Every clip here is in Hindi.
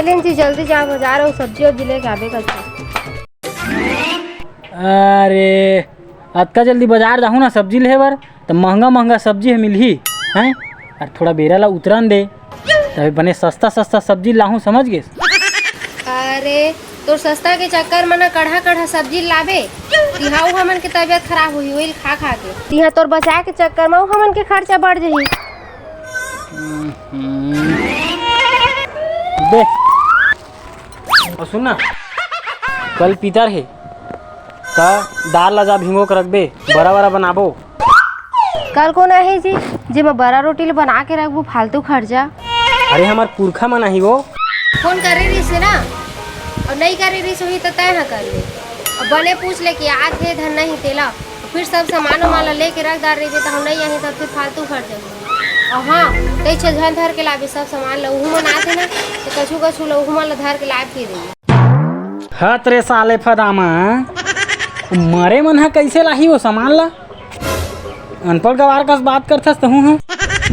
लेन जी जल्दी जा बाजार और सब्जी और लेके आबे कर। अरे अतका जल्दी बाजार जाहूँ ना सब्जी ले बर तो महंगा महंगा सब्जी मिलही हैं और थोड़ा बेरा ला उतरन दे तभी बने सस्ता सस्ता सब्जी लाहूँ समझ गे। अरे तो सस्ता के चक्कर में ना कढ़ा कढ़ा सब्जी लाबे तिहाऊ हमन के तबीयत खराब हुई वही खा खा के तिहा तोर बचाए के चक्कर में हमन के खर्चा बढ़ जाही। दे और सुन ना कल पीतर है तो दाल ला जा भिंगो के रख दे बड़ा बड़ा बनाबो। कल को नहीं जी जे मैं बड़ा रोटी ले बना के रखबू फालतू खर्चा। अरे हमार पुरखा मन ही वो फोन करे रही से ना और नहीं करे रही हुई तो तय ना कर ले और बने पूछ ले कि आज थे धन नहीं तेला फिर सब सामान वाला लेके रख डाल रही तो हम नहीं आई तो फिर फालतू खर्च और हाँ कई छन धर के लाबे सब सामान लहू मन आते ना तो कछु कछु लहू मन धर के लाब के देंगे। हत रे साले फदामा मरे मन है कैसे लाही वो सामान ला अनपढ़ गवार कस बात करथस तहूँ है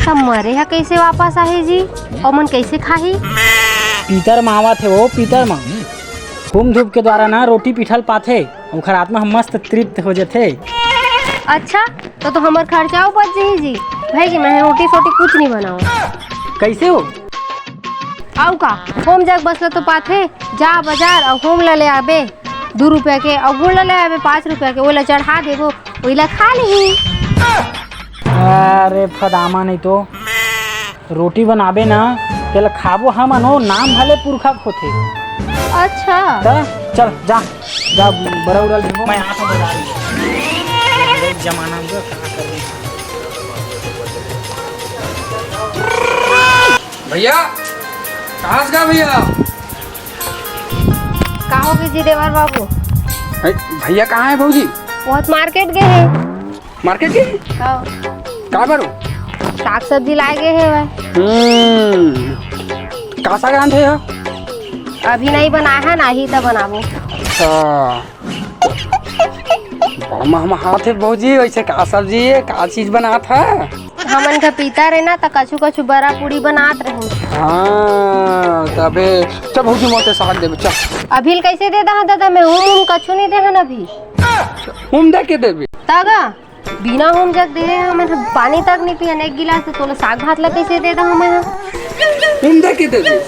तब मरे है कैसे वापस आही जी और मन कैसे खाही। पीतर मावा थे वो पीतर माँ घूम धूप के द्वारा ना रोटी पिठल पाथे ओखर आत्मा हम मस्त तृप्त हो जाते। अच्छा तो हमार खर्चाओ बच जाही जी भाई जी मैं रोटी सोटी कुछ नहीं बनाऊँ। कैसे हो आओ का होम जग बसला तो पाथे जा बाजार और होम ला ले आबे 2 रुपया के और गुड़ ला ले आबे 5 रुपया के ओला चढ़ा देबो ओला खा ली। अरे फदामा नहीं तो रोटी बनाबे ना तेला खाबो हमन हो नाम भले पुरखा होथे। अच्छा चल जा जा बड़ा उड़ल देखो मैं आता हूँ बाजार जमाना में कहाँ कर रही भैया कहाँ से गए भैया? कहो कि जी देवर बाबू भैया कहाँ है भाजी? बहुत मार्केट गए हैं। मार्केट गए कहाँ पर? साग सब्जी लाए गए हैं कहाँ साग आन थे यहाँ? अभी नहीं बनाया है ना ही तब बनाबो। बड़ा महमा हाथ है भाजी वैसे का सब्जी है का चीज बना था? हमन का पीता रहे ना तो कछु कछु बड़ा पूरी बनात रहे। हाँ तबे चल भाजी मोटे साग दे चल। अभी कैसे दे दहा दादा मैं हूँ कछु नहीं दे हन अभी हम दे के देबे तागा बिना होम जग दे हमें पानी तक नहीं पियन एक गिलास तो तोला साग भात ला कैसे दे दा हमें हम दे के देबे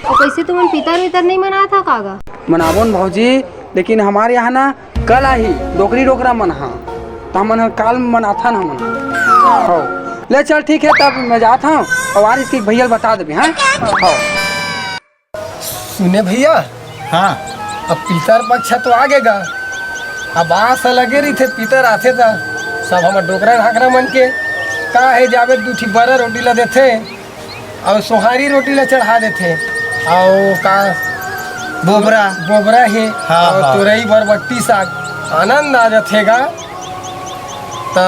तो कैसे तुम पीतर वीतर नहीं मना था कागा मनाबोन भाजी लेकिन हमारे यहाँ ना कल आई डोकरी डोकरा मन हाँ तो हम काल मनाथा ना मन हाँ ले चल ठीक है तब मैं जाता हूँ और इसकी भैया बता देबे। हाँ सुने भैया हाँ अब पीतर पक्ष तो आगेगा अब आस लगे रही थे पीतर आते था सब हमारे डोकरा घाघरा मन के का है जावे दूठी बड़ा रोटी ला देते और सोहारी रोटी ला चढ़ा देते और का बोबरा है हाँ, और हाँ। तुरई बरबट्टी साग आनंद आ जातेगा तो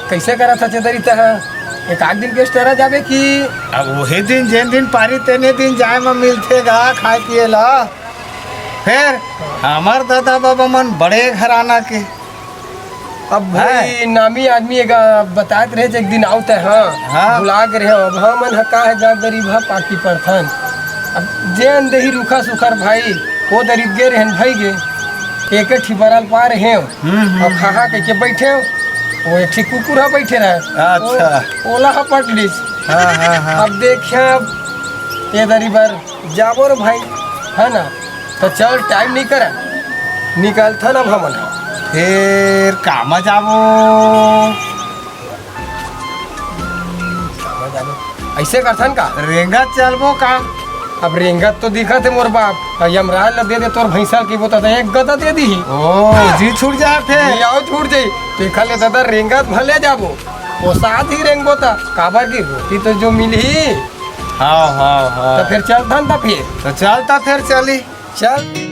कैसे करा था चदरी तह एक आध दिन के स्टेरा जावे कि अब वही दिन जिन दिन पारी तेने दिन जाए में मिलतेगा खाए पिए ला। फिर हमार दादा बाबा मन बड़े घराना के अब भाई नामी आदमी एगा बताते रहे एक दिन आवते हाँ बुला के रहे अब हाँ मन का है जा गरीब है पाकी परथन अब जेन दही रूखा सुखर भाई वो दरीब गे रहन भाई गे एक ठिबरल पा रहे और खा के बैठे वो एक ठीक कुकुर है बैठे रहे अच्छा ओला पट लीस। हाँ अब देखे अब ये दरीबर जाबो रे भाई है ना तो चल टाइम नहीं करा निकल था ना भमन फिर कामा जाबो ऐसे करथन का रेंगा चलबो का अब रेंगत तो दिखा थे मोर बाप यमराज ला दे दे तोर भैंसा की बोता एक गदा दे दी ओ जी छूट जाए फिर आओ छूट जाई देखा ले दादा रेंगत भले जाबो वो साथ ही रेंगबो ता काबर की रोटी तो जो मिली हाँ तो फिर चलथन ता फिर तो चलता फिर चली चल।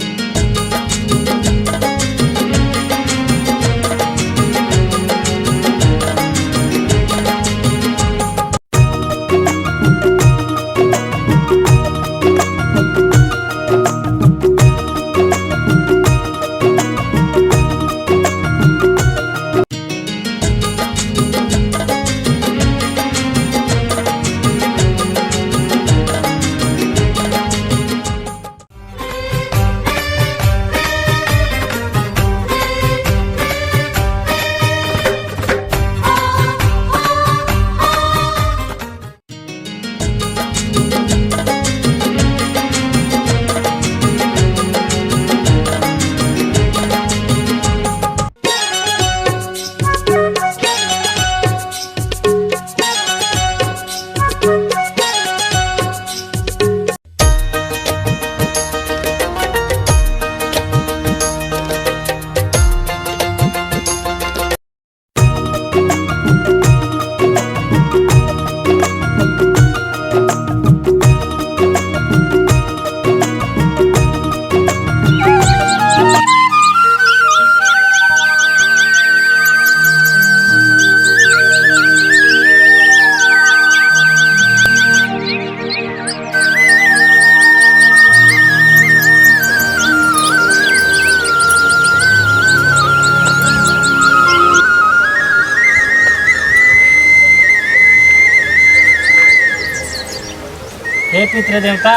पितृ देवता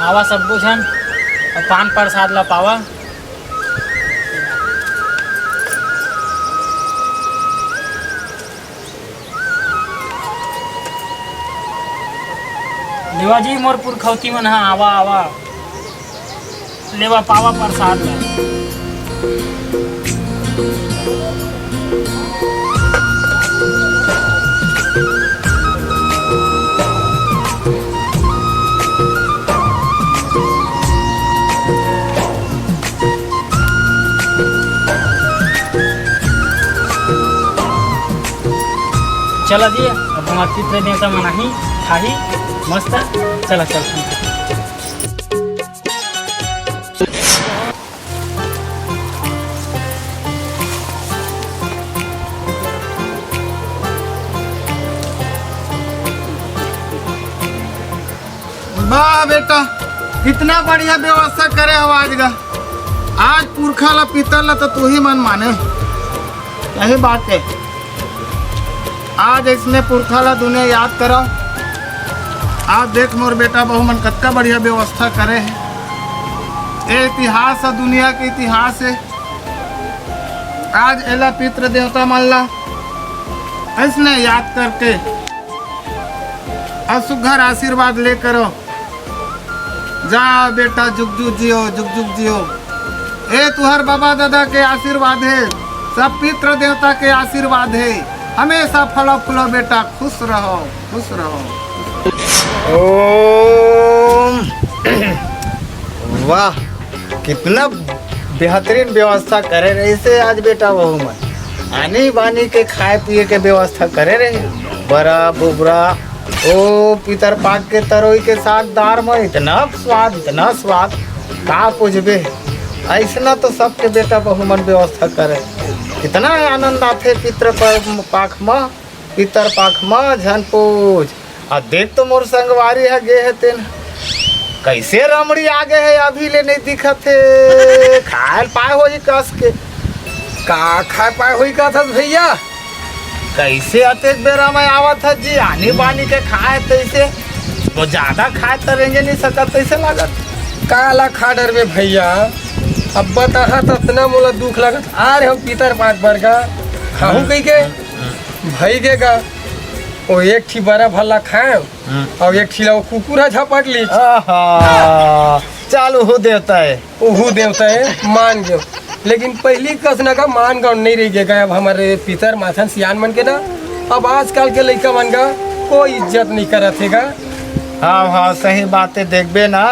आवा सब बुझन और पान प्रसाद ला पावा। लेवा जी मोर पुरखौती मन हा आवा आवा लेवा पावा प्रसाद ला। चला जी अब हमार पितृ देवता मनाही खाही मस्त। चला चल वाह बेटा, कितना बढ़िया व्यवस्था करे हो आज का। आज पुरखा ला पितर ला तो तू ही मन माने, यही बात है। आज इसने पुरखा ला दुनिया याद करो। आज देख मोर बेटा बहु मन कत्ता बढ़िया व्यवस्था करे है। ये इतिहास है, दुनिया के इतिहास है। आज एला पितृ देवता मन ला इसने याद करके असुघर आशीर्वाद ले करो। जा बेटा जुग जुग जियो, जुग जुग जियो। ए तुहर बाबा दादा के आशीर्वाद है, सब पितृ देवता के आशीर्वाद है। हमेशा फलो फूलो बेटा, खुश रहो खुश रहो। ओम वाह, कितना बेहतरीन व्यवस्था करे रही से आज बेटा बहु मन। आनी बानी के खाए पिए के व्यवस्था करे रही। बड़ा बुबरा ओ पितर पाक के तरोई के साथ दार में इतना स्वाद का पूछबे। ऐसा तो सबके बेटा बहु मन व्यवस्था करे। कितना आनंद आते पितर पाक में झन पूछ। आ देख तो मोर संगवारी है गे है तेन कैसे रमड़ी आगे है, अभी ले नहीं दिखत है। खाए पाए हो कस के का खाए पाए हुई का था भैया? कैसे अतेक बेरा में आवत है जी। आनी बानी के खाए तैसे वो ज्यादा खाए तो रेंगे नहीं सकत, तैसे लागत। काला खा डर में भैया, अब बता तो इतना मोला दुख लगत। आ रहे हो पितर पाक बर का खाऊं कही के भाई के का वो एक ठी बड़ा भला खाए और एक ठी ला वो कुकुरा झपट ली। चल वो देवता है, ओहू देवता है मान गयो, लेकिन पहली कसना का मान गाँव नहीं रह गया। अब हमारे पितर माथन सियान मन के ना अब आजकल के लड़का मन का कोई इज्जत नहीं करत है। हाँ सही बातें देखबे ना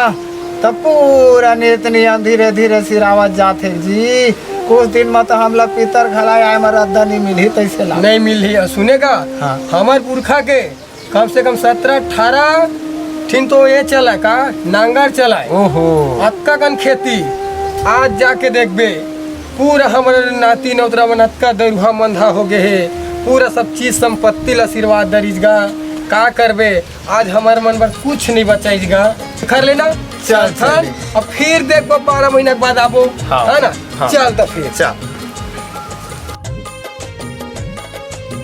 तब पूरा नित नियम धीरे धीरे सिरावत जाते जी। कुछ दिन में तो हम लोग पितर खलाए आए मर अद्दा नहीं मिली तैसे ला नहीं मिली। सुनेगा हाँ। हमारे पुरखा के कम से कम 17-18 ठिन तो ये चला का नांगर चला है। ओहो अतका कन खेती आज जाके देखबे पूरा हमारे नाती नौतरा मन अतका दरुहा मंधा हो गए है। पूरा सब चीज संपत्ति ला आशीर्वाद दरीजगा का करबे। आज हमारे मन पर कुछ नहीं बचाईगा। कर लेना चल अब फिर देखो 12 महीना के बाद आबो। हाँ। है ना? हाँ। चल तो फिर चल।